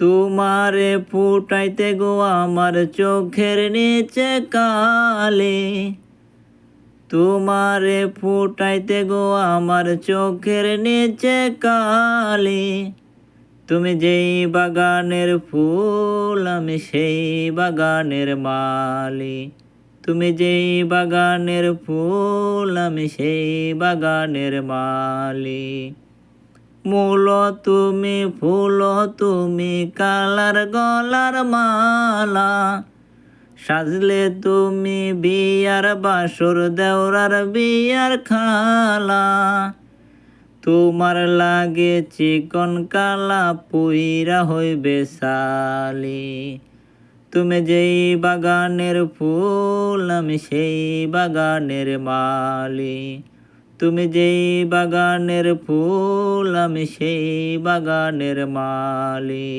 তোমারে ফুটাইতে গো আমার চোখের নিচে কালি, তোমারে ফুটাইতে গো আমার চোখের নিচে কালি। তুমি যেই বাগানের ফুল আমি সেই বাগানের মালি, তুমি যেই বাগানের ফুল আমি সেই বাগানের মালি। মূল তুমি, ফুল তুমি, কালার গলার মালা, সাজলে তুমি বিয়ার বাসর দেওরার বিয়ার খালা। তোমার লাগে চিকন কালা পুইরা হইবে সালি, তুমি যেই বাগানের ফুল আমি সেই বাগানের মালি, তুমি যেই বাগানের ফুল আমি সেই বাগানের মালি।